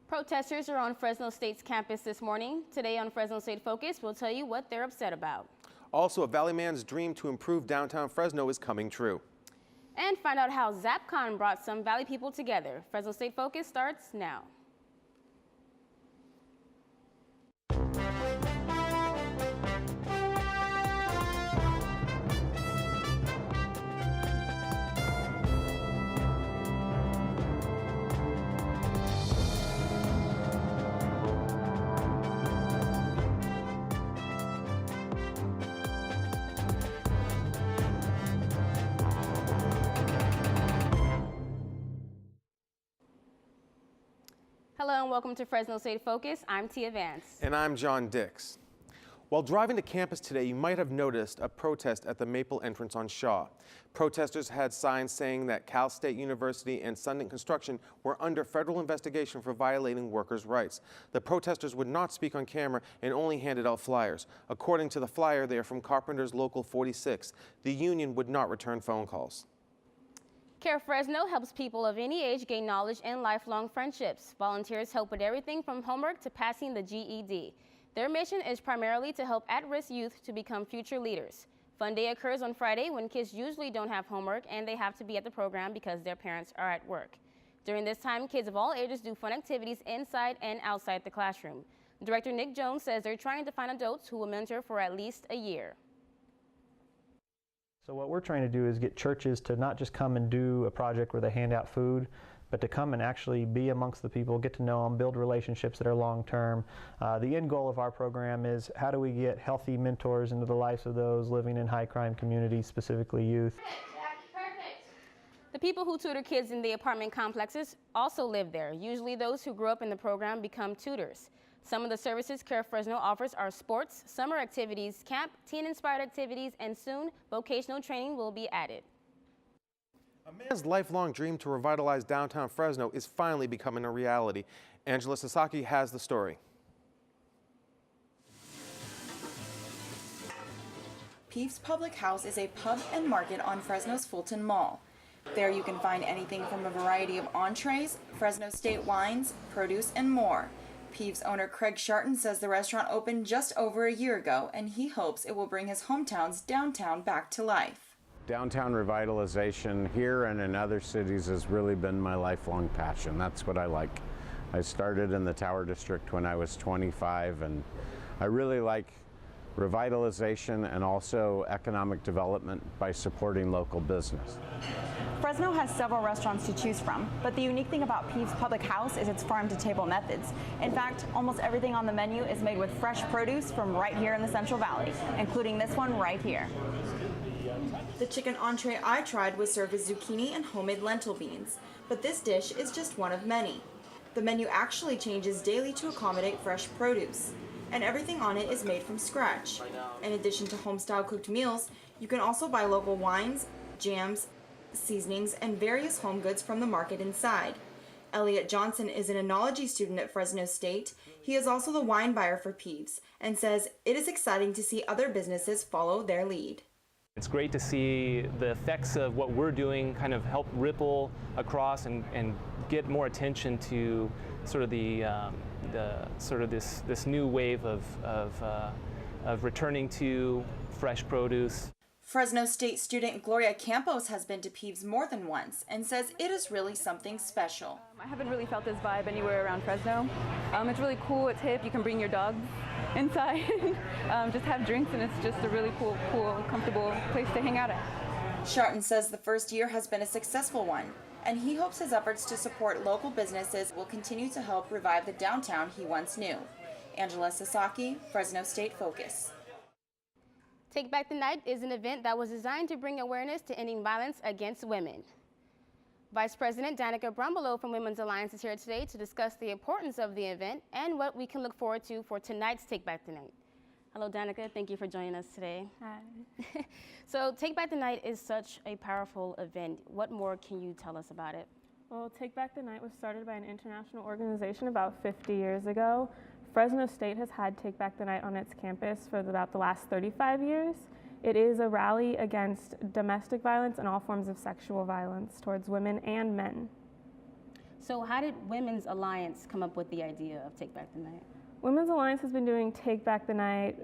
Protesters are on Fresno State's campus this morning. Today on Fresno State Focus, we'll tell you what they're upset about. Also, a Valley man's dream to improve downtown Fresno is coming true. And find out how ZapCon brought some Valley people together. Fresno State Focus starts now. Hello and welcome to Fresno State Focus. I'm Tia Vance. And I'm John Dix. While driving to campus today, you might have noticed a protest at the Maple entrance on Shaw. Protesters had signs saying that Cal State University and Sundance Construction were under federal investigation for violating workers' rights. The protesters would not speak on camera and only handed out flyers. According to the flyer, they are from Carpenter's Local 46. The union would not return phone calls. Care Fresno helps people of any age gain knowledge and lifelong friendships. Volunteers help with everything from homework to passing the GED. Their mission is primarily to help at-risk youth to become future leaders. Fun Day occurs on Friday when kids usually don't have homework and they have to be at the program because their parents are at work. During this time, kids of all ages do fun activities inside and outside the classroom. Director Nick Jones says they're trying to find adults who will mentor for at least a year. So what we're trying to do is get churches to not just come and do a project where they hand out food, but to come and actually be amongst the people, get to know them, build relationships that are long-term. The end goal of our program is how do we get healthy mentors into the lives of those living in high-crime communities, specifically youth. The people who tutor kids in the apartment complexes also live there. Usually those who grew up in the program become tutors. Some of the services Care Fresno offers are sports, summer activities, camp, teen-inspired activities, and soon vocational training will be added. A man's lifelong dream to revitalize downtown Fresno is finally becoming a reality. Angela Sasaki has the story. Peeves Public House is a pub and market on Fresno's Fulton Mall. There you can find anything from a variety of entrees, Fresno State wines, produce, and more. Peeves owner Craig Sharton says the restaurant opened just over a year ago, and he hopes it will bring his hometown's downtown back to life. Downtown revitalization here and in other cities has really been my lifelong passion. That's what I like. I started in the Tower District when I was 25, and I really like revitalization and also economic development by supporting local business. Fresno has several restaurants to choose from, but the unique thing about Peeves Public House is its farm-to-table methods. In fact, almost everything on the menu is made with fresh produce from right here in the Central Valley, including this one right here. The chicken entree I tried was served with zucchini and homemade lentil beans, but this dish is just one of many. The menu actually changes daily to accommodate fresh produce, and everything on it is made from scratch. In addition to home-style cooked meals, you can also buy local wines, jams, seasonings, and various home goods from the market inside. Elliot Johnson is an enology student at Fresno State. He is also the wine buyer for Peeves and says it is exciting to see other businesses follow their lead. It's great to see the effects of what we're doing kind of help ripple across and get more attention to sort of this new wave of returning to fresh produce. Fresno State student Gloria Campos has been to Peeves more than once and says it is really something special. I haven't really felt this vibe anywhere around Fresno. It's really cool, it's hip, you can bring your dog inside, just have drinks, and it's just a really cool, comfortable place to hang out at. Sharton says the first year has been a successful one, and he hopes his efforts to support local businesses will continue to help revive the downtown he once knew. Angela Sasaki, Fresno State Focus. Take Back the Night is an event that was designed to bring awareness to ending violence against women. Vice President Danica Brumbelow from Women's Alliance is here today to discuss the importance of the event and what we can look forward to for tonight's Take Back the Night. Hello, Danica. Thank you for joining us today. Hi. So Take Back the Night is such a powerful event. What more can you tell us about it? Well, Take Back the Night was started by an international organization about 50 years ago. Fresno State has had Take Back the Night on its campus for about the last 35 years. It is a rally against domestic violence and all forms of sexual violence towards women and men. So how did Women's Alliance come up with the idea of Take Back the Night? Women's Alliance has been doing Take Back the Night.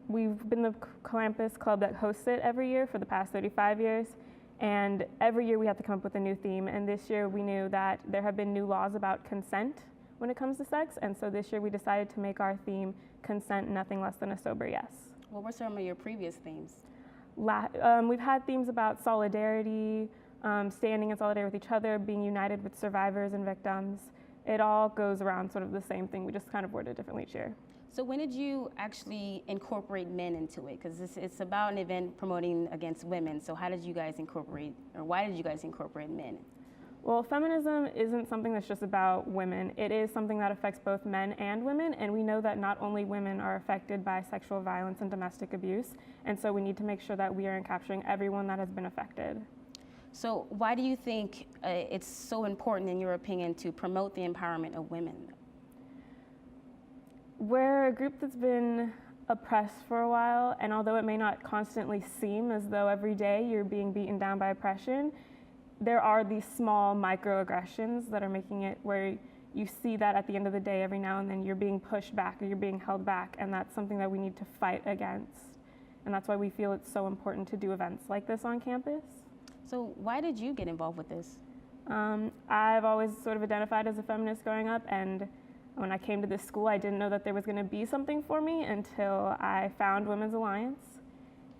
We've been the campus club that hosts it every year for the past 35 years. And every year we have to come up with a new theme. And this year we knew that there have been new laws about consent when it comes to sex. And so this year we decided to make our theme consent, nothing less than a sober yes. What were some of your previous themes? We've had themes about solidarity, standing in solidarity with each other, being united with survivors and victims. It all goes around sort of the same thing. We just kind of word it differently each year. So when did you actually incorporate men into it? Because it's about an event promoting against women. So how did you guys incorporate, or why did you guys incorporate men? Well, feminism isn't something that's just about women. It is something that affects both men and women, and we know that not only women are affected by sexual violence and domestic abuse, and so we need to make sure that we are capturing everyone that has been affected. So why do you think it's so important, in your opinion, to promote the empowerment of women? We're a group that's been oppressed for a while, and although it may not constantly seem as though every day you're being beaten down by oppression, there are these small microaggressions that are making it where you see that at the end of the day every now and then you're being pushed back or you're being held back, and that's something that we need to fight against. And that's why we feel it's so important to do events like this on campus. So why did you get involved with this? I've always sort of identified as a feminist growing up, and when I came to this school I didn't know that there was going to be something for me until I found Women's Alliance.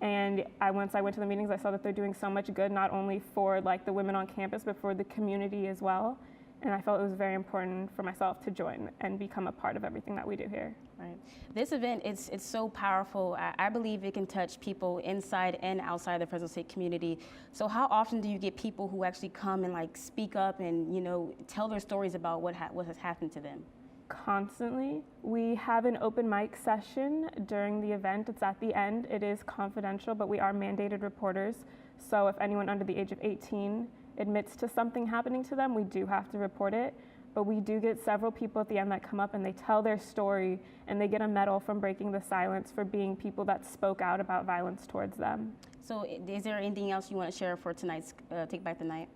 And once I went to the meetings, I saw that they're doing so much good, not only for like the women on campus, but for the community as well. And I felt it was very important for myself to join and become a part of everything that we do here. Right. This event, it's so powerful. I believe it can touch people inside and outside the Fresno State community. So how often do you get people who actually come and like speak up and, you know, tell their stories about what has happened to them? Constantly. We have an open mic session during the event. It's at the end. It is confidential, but we are mandated reporters. So if anyone under the age of 18 admits to something happening to them, we do have to report it. But we do get several people at the end that come up and they tell their story, and they get a medal from breaking the silence for being people that spoke out about violence towards them. So is there anything else you want to share for tonight's Take Back the Night?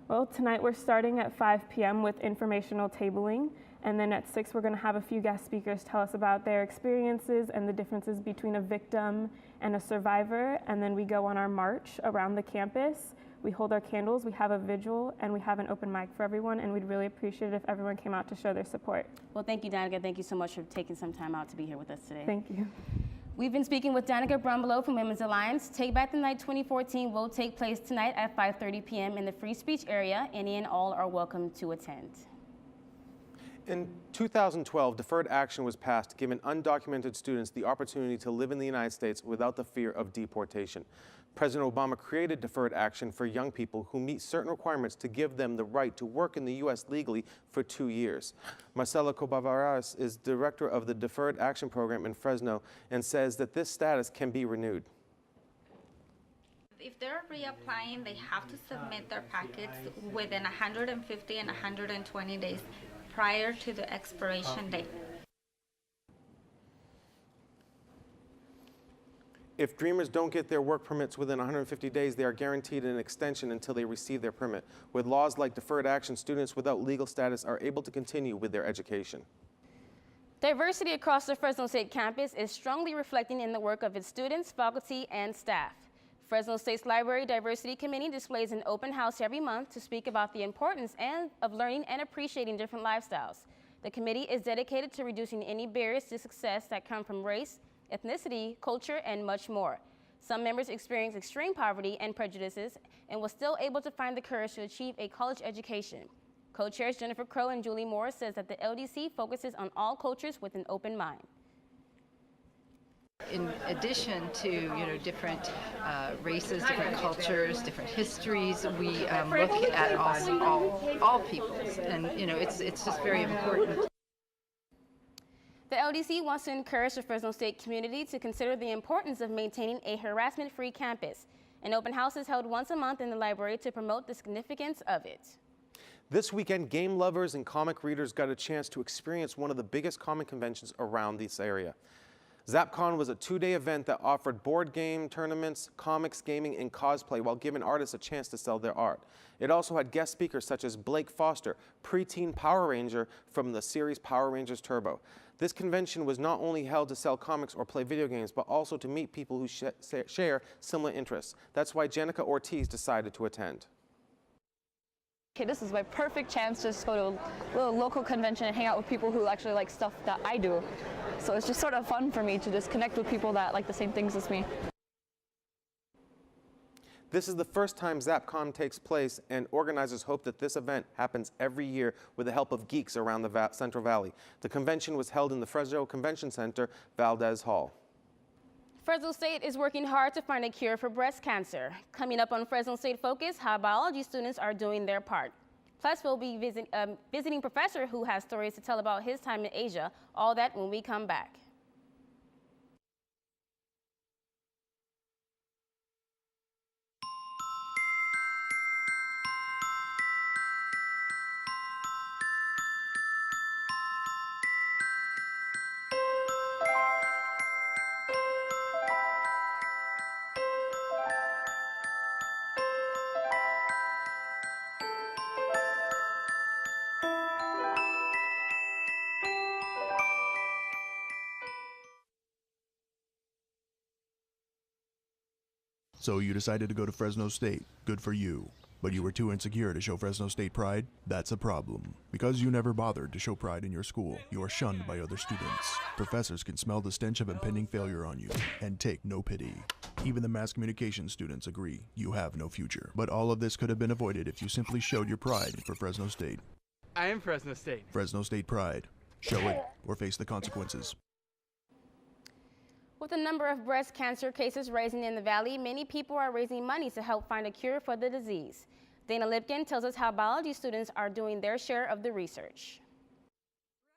Well, tonight we're starting at 5 p.m. with informational tabling. And then at 6, we're going to have a few guest speakers tell us about their experiences and the differences between a victim and a survivor. And then we go on our march around the campus. We hold our candles, we have a vigil, and we have an open mic for everyone. And we'd really appreciate it if everyone came out to show their support. Well, thank you, Danica. Thank you so much for taking some time out to be here with us today. Thank you. We've been speaking with Danica Brumbelow from Women's Alliance. Take Back the Night 2014 will take place tonight at 5:30 p.m. in the Free Speech area. Any and all are welcome to attend. In 2012, deferred action was passed, giving undocumented students the opportunity to live in the United States without the fear of deportation. President Obama created deferred action for young people who meet certain requirements to give them the right to work in the U.S. legally for 2 years. Marcela Cobavaras is director of the Deferred Action Program in Fresno and says that this status can be renewed. If they're reapplying, they have to submit their packets within 150 and 120 days prior to the expiration date. If Dreamers don't get their work permits within 150 days, they are guaranteed an extension until they receive their permit. With laws like deferred action, students without legal status are able to continue with their education. Diversity across the Fresno State campus is strongly reflecting in the work of its students, faculty, and staff. Fresno State's Library Diversity Committee displays an open house every month to speak about the importance of learning and appreciating different lifestyles. The committee is dedicated to reducing any barriers to success that come from race, ethnicity, culture, and much more. Some members experience extreme poverty and prejudices and were still able to find the courage to achieve a college education. Co-chairs Jennifer Crow and Julie Moore says that the LDC focuses on all cultures with an open mind. In addition to different races, different cultures, different histories, we look at all peoples, and it's just very important. The LDC wants to encourage the Fresno State community to consider the importance of maintaining a harassment-free campus. An open house is held once a month in the library to promote the significance of it. This weekend, game lovers and comic readers got a chance to experience one of the biggest comic conventions around this area. ZapCon was a two-day event that offered board game tournaments, comics, gaming, and cosplay while giving artists a chance to sell their art. It also had guest speakers such as Blake Foster, preteen Power Ranger from the series Power Rangers Turbo. This convention was not only held to sell comics or play video games, but also to meet people who share similar interests. That's why Jenica Ortiz decided to attend. Okay, this is my perfect chance to just go to a little local convention and hang out with people who actually like stuff that I do. So it's just sort of fun for me to just connect with people that like the same things as me. This is the first time ZapCon takes place, and organizers hope that this event happens every year with the help of geeks around the Central Valley. The convention was held in the Fresno Convention Center, Valdez Hall. Fresno State is working hard to find a cure for breast cancer. Coming up on Fresno State Focus, how biology students are doing their part. Plus, we'll be visiting a professor who has stories to tell about his time in Asia. All that when we come back. So you decided to go to Fresno State. Good for you. But you were too insecure to show Fresno State pride? That's a problem. Because you never bothered to show pride in your school, you are shunned by other students. Professors can smell the stench of impending failure on you and take no pity. Even the mass communication students agree you have no future. But all of this could have been avoided if you simply showed your pride for Fresno State. I am Fresno State. Fresno State pride. Show it or face the consequences. With the number of breast cancer cases rising in the valley, many people are raising money to help find a cure for the disease. Dana Lipkin tells us how biology students are doing their share of the research.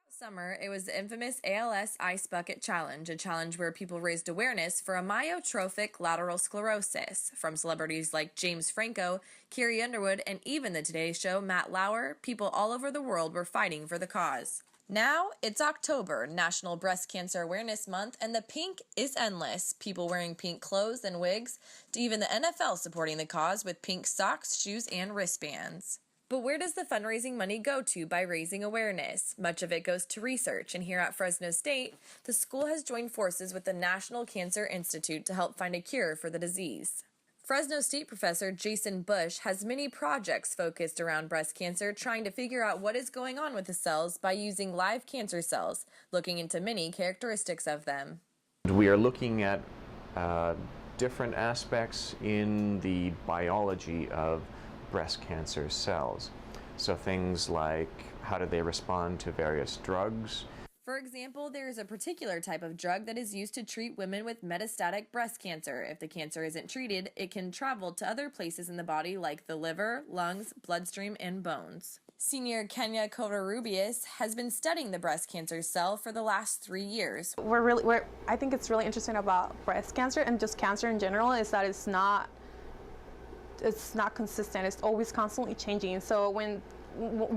Summer, it was the infamous ALS Ice Bucket Challenge, a challenge where people raised awareness for amyotrophic lateral sclerosis. From celebrities like James Franco, Carrie Underwood, and even the Today Show, Matt Lauer, people all over the world were fighting for the cause. Now, it's October, National Breast Cancer Awareness Month, and the pink is endless. People wearing pink clothes and wigs, to even the NFL supporting the cause with pink socks, shoes, and wristbands. But where does the fundraising money go to by raising awareness? Much of it goes to research, and here at Fresno State, the school has joined forces with the National Cancer Institute to help find a cure for the disease. Fresno State professor Jason Bush has many projects focused around breast cancer, trying to figure out what is going on with the cells by using live cancer cells, looking into many characteristics of them. We are looking at different aspects in the biology of breast cancer cells. So things like how do they respond to various drugs. For example, there is a particular type of drug that is used to treat women with metastatic breast cancer. If the cancer isn't treated, it can travel to other places in the body like the liver, lungs, bloodstream, and bones. Senior Kenya Covarrubias has been studying the breast cancer cell for the last 3 years. I think it's really interesting about breast cancer and just cancer in general is that it's not consistent. It's always constantly changing. So when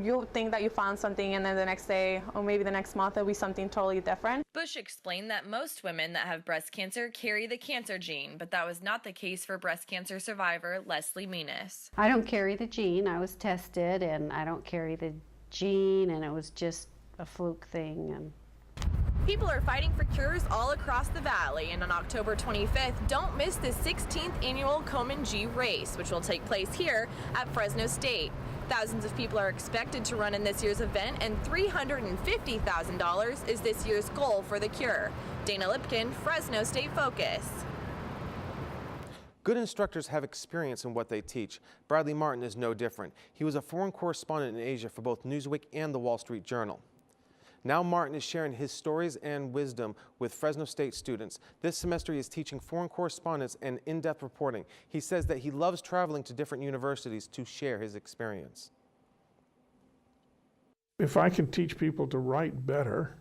you'll think that you found something and then the next day or maybe the next month it'll be something totally different. Bush explained that most women that have breast cancer carry the cancer gene, but that was not the case for breast cancer survivor Leslie Menas. I don't carry the gene. I was tested and I don't carry the gene, and it was just a fluke thing. And people are fighting for cures all across the valley, and on October 25th, don't miss the 16th annual Komen G race, which will take place here at Fresno State. Thousands of people are expected to run in this year's event, and $350,000 is this year's goal for the cure. Dana Lipkin, Fresno State Focus. Good instructors have experience in what they teach. Bradley Martin is no different. He was a foreign correspondent in Asia for both Newsweek and the Wall Street Journal. Now Martin is sharing his stories and wisdom with Fresno State students. This semester he is teaching foreign correspondence and in-depth reporting. He says that he loves traveling to different universities to share his experience. If I can teach people to write better,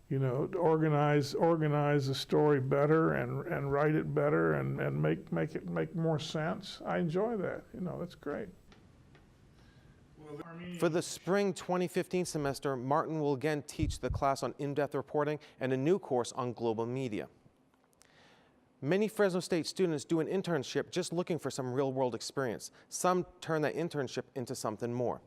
you know, organize a story better and write it better and make more sense, I enjoy that. You know, that's great. For the spring 2015 semester, Martin will again teach the class on in-depth reporting and a new course on global media. Many Fresno State students do an internship just looking for some real-world experience. Some turn that internship into something more.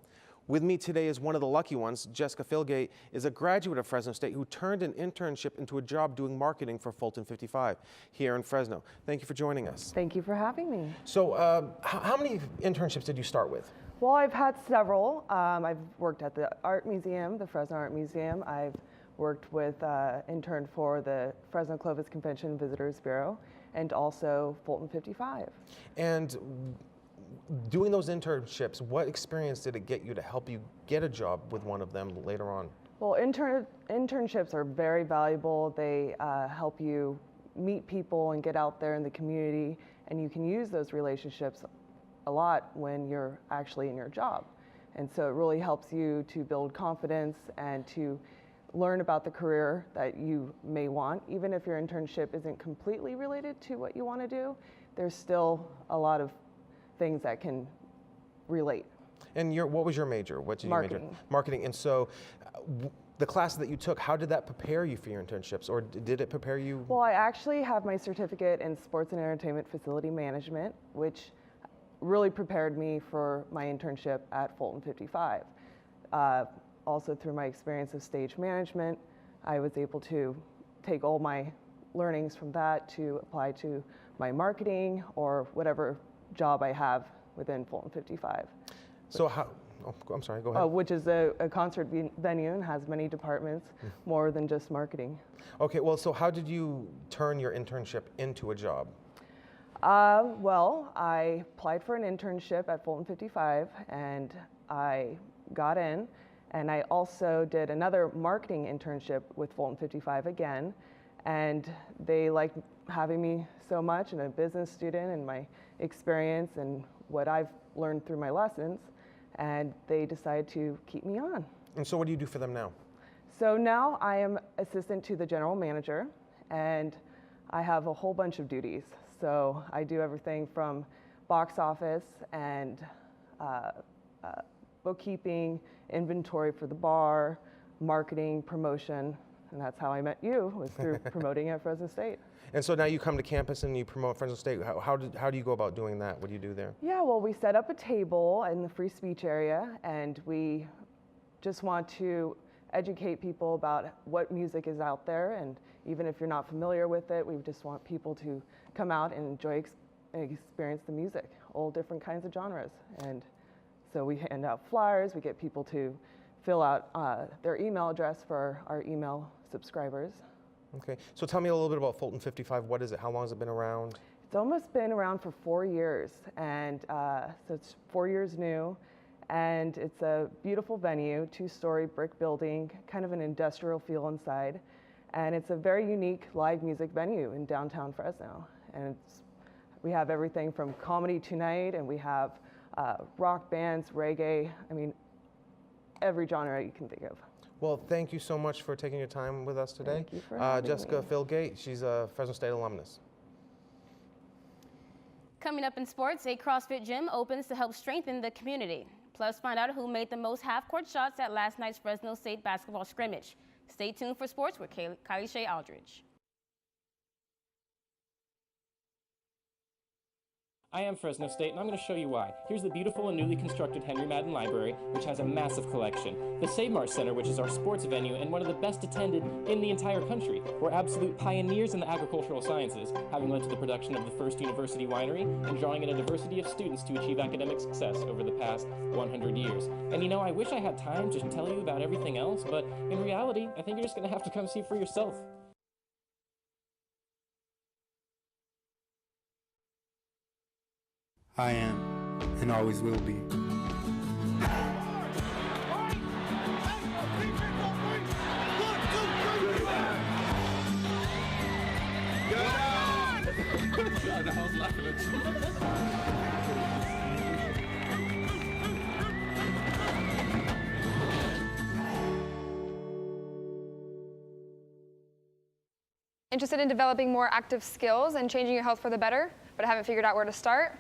With me today is one of the lucky ones. Jessica Philgate is a graduate of Fresno State who turned an internship into a job doing marketing for Fulton 55 here in Fresno. Thank you for joining us. Thank you for having me. So how many internships did you start with? Well, I've had several. I've worked at the Art Museum, the Fresno Art Museum. I've worked with, interned for the Fresno Clovis Convention and Visitors Bureau, and also Fulton 55. And doing those internships, what experience did it get you to help you get a job with one of them later on? Well, internships are very valuable. They help you meet people and get out there in the community, and you can use those relationships a lot when you're actually in your job. And so it really helps you to build confidence and to learn about the career that you may want. Even if your internship isn't completely related to what you want to do, there's still a lot of things that can relate. And what was your major? What did you major? Marketing. And so the classes that you took, how did that prepare you for your internships, or did it prepare you? Well, I actually have my certificate in sports and entertainment facility management, which really prepared me for my internship at Fulton 55. Also through my experience of stage management, I was able to take all my learnings from that to apply to my marketing or whatever job I have within Fulton 55. So I'm sorry, go ahead. Which is a concert venue and has many departments, more than just marketing. Okay, well, so how did you turn your internship into a job? Well, I applied for an internship at Fulton 55 and I got in, and I also did another marketing internship with Fulton 55 again, and they liked having me so much, and a business student and my experience and what I've learned through my lessons, and they decided to keep me on. And so what do you do for them now? So now I am assistant to the general manager, and I have a whole bunch of duties. So I do everything from box office and bookkeeping, inventory for the bar, marketing, promotion, and that's how I met you, was through promoting at Fresno State. And so now you come to campus and you promote Fresno State. How do you go about doing that? What do you do there? Yeah, well, we set up a table in the free speech area, and we just want to educate people about what music is out there, and even if you're not familiar with it, we just want people to come out and enjoy and experience the music, all different kinds of genres. And so we hand out flyers, we get people to fill out their email address for our email subscribers. Okay, so tell me a little bit about Fulton 55. What is it? How long has it been around? It's almost been around for 4 years, and so it's 4 years new, and it's a beautiful venue, 2-story brick building, kind of an industrial feel inside, and it's a very unique live music venue in downtown Fresno, and we have everything from comedy tonight, and we have rock bands, reggae, I mean, every genre you can think of. Well, thank you so much for taking your time with us today. Thank you for having Jessica me. Philgate, she's a Fresno State alumnus. Coming up in sports, a CrossFit gym opens to help strengthen the community. Plus, find out who made the most half-court shots at last night's Fresno State basketball scrimmage. Stay tuned for sports with Kylie Shea Aldridge. I am Fresno State, and I'm going to show you why. Here's the beautiful and newly constructed Henry Madden Library, which has a massive collection. The Save Mart Center, which is our sports venue and one of the best attended in the entire country. We're absolute pioneers in the agricultural sciences, having led to the production of the first university winery and drawing in a diversity of students to achieve academic success over the past 100 years. And you know, I wish I had time to tell you about everything else, but in reality, I think you're just going to have to come see for yourself. I am, and always will be. Interested in developing more active skills and changing your health for the better, but haven't figured out where to start?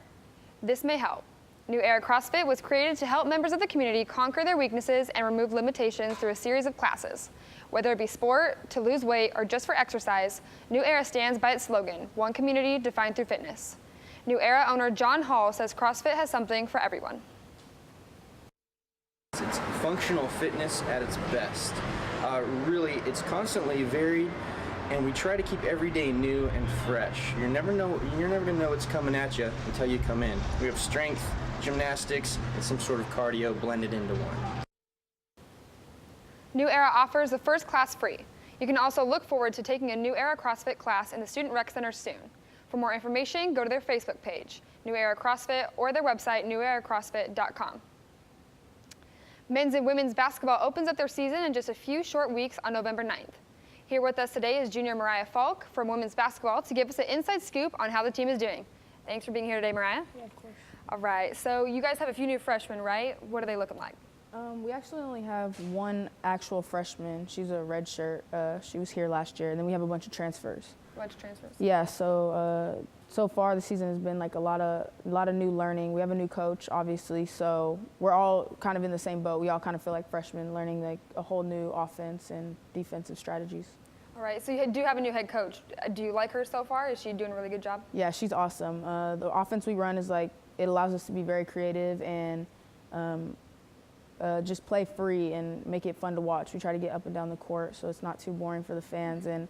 This may help. New Era CrossFit was created to help members of the community conquer their weaknesses and remove limitations through a series of classes. Whether it be sport, to lose weight, or just for exercise, New Era stands by its slogan, one community defined through fitness. New Era owner John Hall says CrossFit has something for everyone. It's functional fitness at its best. Really, it's constantly varied, and we try to keep every day new and fresh. You're never gonna know what's coming at you until you come in. We have strength, gymnastics, and some sort of cardio blended into one. New Era offers the first class free. You can also look forward to taking a New Era CrossFit class in the Student Rec Center soon. For more information, go to their Facebook page, New Era CrossFit, or their website, neweracrossfit.com. Men's and women's basketball opens up their season in just a few short weeks on November 9th. Here with us today is junior Mariah Falk from women's basketball to give us an inside scoop on how the team is doing. Thanks for being here today, Mariah. Yeah, of course. All right, so you guys have a few new freshmen, right? What are they looking like? We actually only have one actual freshman. She's a red shirt. She was here last year, and then we have a bunch of transfers. A bunch of transfers? Yeah, so far the season has been like a lot of new learning. We have a new coach, obviously, so we're all kind of in the same boat. We all kind of feel like freshmen learning like a whole new offense and defensive strategies. All right, so you do have a new head coach. Do you like her so far? Is she doing a really good job? Yeah, she's awesome. The offense we run is like, it allows us to be very creative and just play free and make it fun to watch. We try to get up and down the court so it's not too boring for the fans and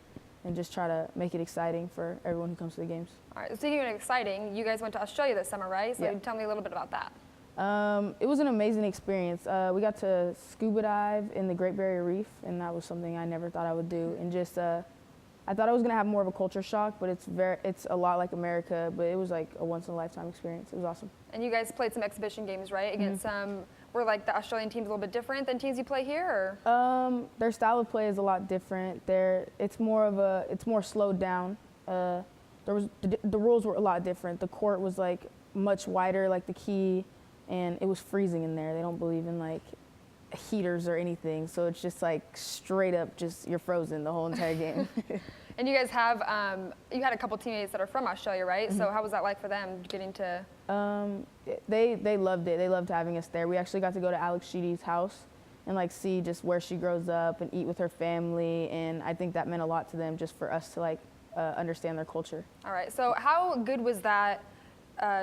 just try to make it exciting for everyone who comes to the games. All right, speaking of exciting, you guys went to Australia this summer, right? So Yeah. tell me a little bit about that. It was an amazing experience. We got to scuba dive in the Great Barrier Reef, and that was something I never thought I would do. And just, I thought I was gonna have more of a culture shock, but it's a lot like America, but it was like a once in a lifetime experience. It was awesome. And you guys played some exhibition games, right? Against were like the Australian teams a little bit different than teams you play here, or? Their style of play is a lot different. It's more slowed down. The rules were a lot different. The court was like much wider, like the key, and it was freezing in there. They don't believe in like heaters or anything, so it's just like straight up, just you're frozen the whole entire game. And you guys have, you had a couple teammates that are from Australia, right? So how was that like for them getting to? They loved it. They loved having us there. We actually got to go to Alex Sheedy's house and like see just where she grows up and eat with her family, and I think that meant a lot to them just for us to like understand their culture. All right, so how good was that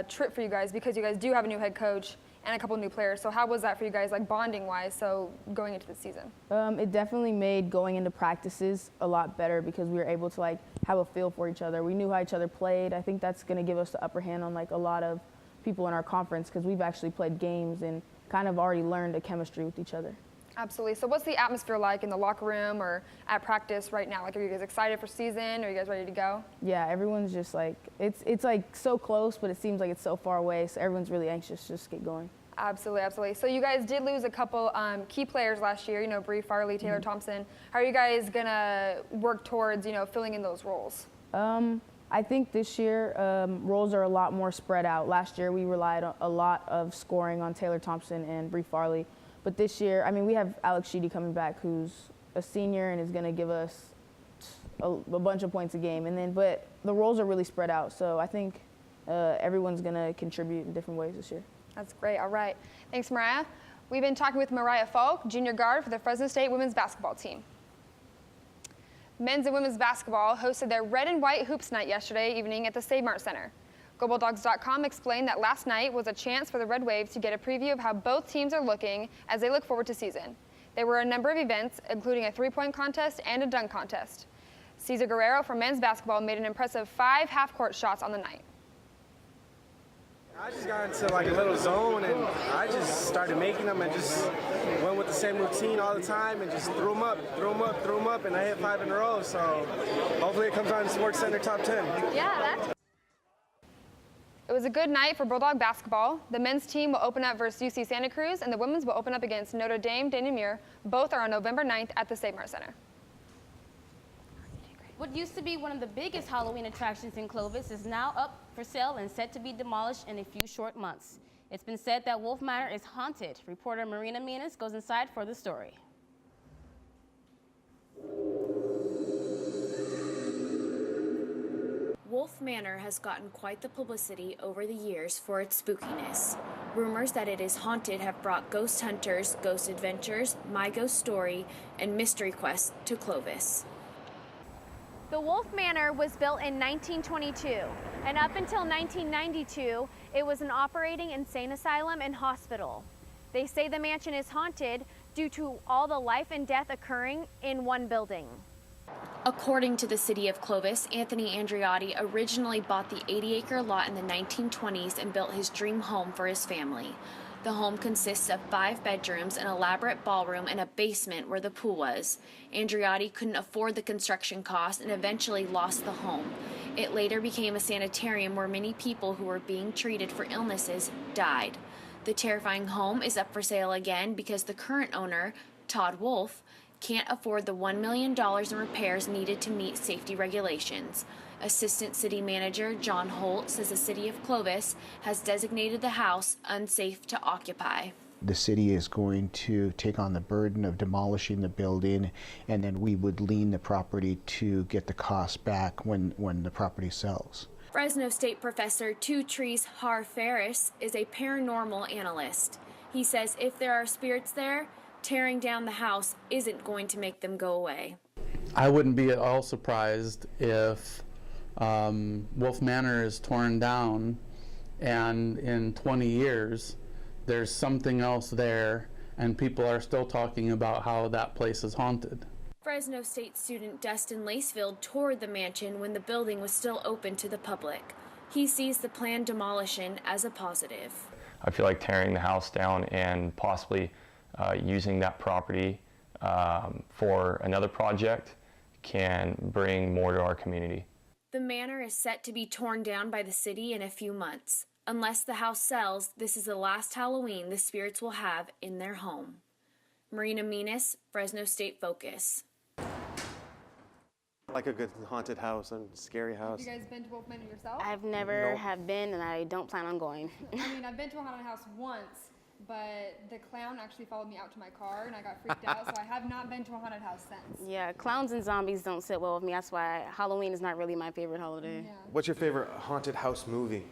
trip for you guys? Because you guys do have a new head coach and a couple new players. So how was that for you guys, like bonding wise, so going into the season? It definitely made going into practices a lot better because we were able to like have a feel for each other. We knew how each other played. I think that's gonna give us the upper hand on like a lot of people in our conference because we've actually played games and kind of already learned a chemistry with each other. Absolutely. So what's the atmosphere like in the locker room or at practice right now? Like, are you guys excited for season? Are you guys ready to go? Yeah, everyone's just like, it's like so close, but it seems like it's so far away. So everyone's really anxious to just get going. Absolutely, absolutely. So you guys did lose a couple key players last year, you know, Bree Farley, Taylor Thompson. How are you guys gonna work towards, you know, filling in those roles? I think this year roles are a lot more spread out. Last year we relied on a lot of scoring on Taylor Thompson and Bree Farley. But this year, I mean, we have Alex Sheedy coming back, who's a senior and is going to give us a bunch of points a game. But the roles are really spread out, so I think everyone's going to contribute in different ways this year. That's great. All right. Thanks, Mariah. We've been talking with Mariah Falk, junior guard for the Fresno State women's basketball team. Men's and women's basketball hosted their red and white hoops night yesterday evening at the Save Mart Center. GoBulldogs.com explained that last night was a chance for the Red Wave to get a preview of how both teams are looking as they look forward to season. There were a number of events, including a three-point contest and a dunk contest. Cesar Guerrero from men's basketball made an impressive 5 half-court shots on the night. I just got into like a little zone and I just started making them and just went with the same routine all the time and just threw them up, and I hit 5 in a row. So hopefully it comes on Sports Center top 10. Yeah, It was a good night for Bulldog basketball. The men's team will open up versus UC Santa Cruz, and the women's will open up against Notre Dame de Namur. Both are on November 9th at the Save Mart Center. What used to be one of the biggest Halloween attractions in Clovis is now up for sale and set to be demolished in a few short months. It's been said that Wolf Manor is haunted. Reporter Marina Minas goes inside for the story. Wolf Wolf Manor has gotten quite the publicity over the years for its spookiness. Rumors that it is haunted have brought ghost hunters, ghost adventures, My Ghost Story, and Mystery Quest to Clovis. The Wolf Manor was built in 1922, and up until 1992, it was an operating insane asylum and hospital. They say the mansion is haunted due to all the life and death occurring in one building. According to the city of Clovis, Anthony Andreotti originally bought the 80-acre lot in the 1920s and built his dream home for his family. The home consists of 5 bedrooms, an elaborate ballroom, and a basement where the pool was. Andreotti couldn't afford the construction costs and eventually lost the home. It later became a sanitarium where many people who were being treated for illnesses died. The terrifying home is up for sale again because the current owner, Todd Wolf, can't afford the $1 million in repairs needed to meet safety regulations. Assistant City Manager John Holt says the City of Clovis has designated the house unsafe to occupy. The city is going to take on the burden of demolishing the building, and then we would lien the property to get the cost back when the property sells. Fresno State professor Two Trees Har Ferris is a paranormal analyst. He says if there are spirits there, tearing down the house isn't going to make them go away. I wouldn't be at all surprised if Wolf Manor is torn down and in 20 years there's something else there and people are still talking about how that place is haunted. Fresno State student Dustin Lacefield toured the mansion when the building was still open to the public. He sees the planned demolition as a positive. I feel like tearing the house down and possibly using that property for another project can bring more to our community. The manor is set to be torn down by the city in a few months. Unless the house sells, this is the last Halloween the spirits will have in their home. Marina Menas, Fresno State Focus. Like a good haunted house and scary house. Have you guys been to Wolf Manor yourself? I've never Nope. have been, and I don't plan on going. I mean, I've been to a haunted house once, but the clown actually followed me out to my car and I got freaked out, so I have not been to a haunted house since. Yeah, clowns and zombies don't sit well with me. That's why Halloween is not really my favorite holiday. Yeah. What's your favorite haunted house movie?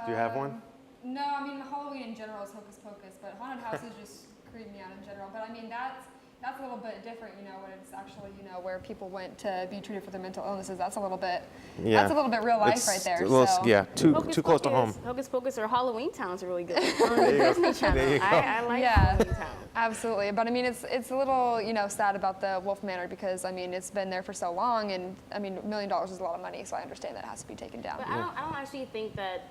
Do you have one? No, I mean, Halloween in general is Hocus Pocus, but haunted houses just creep me out in general. But I mean, that's a little bit different, you know, when it's actually, you know, where people went to be treated for their mental illnesses. That's a little bit, that's a little bit real life right there. Yeah, too close to home. Hocus Pocus or Halloween Town's really good. There you go. Disney Channel. There you go. I like Halloween Town. Absolutely. But I mean, it's a little, you know, sad about the Wolf Manor because, I mean, it's been there for so long and, I mean, $1 million is a lot of money, so I understand that it has to be taken down. But I don't actually think that,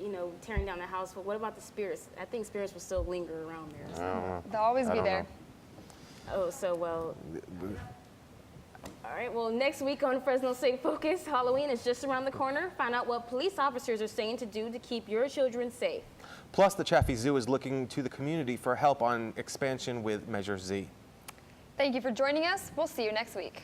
you know, tearing down the house, but what about the spirits? I think spirits will still linger around there. So. They'll always be there. Oh, so well. All right, well, next week on Fresno State Focus, Halloween is just around the corner. Find out what police officers are saying to do to keep your children safe. Plus, the Chaffee Zoo is looking to the community for help on expansion with Measure Z. Thank you for joining us. We'll see you next week.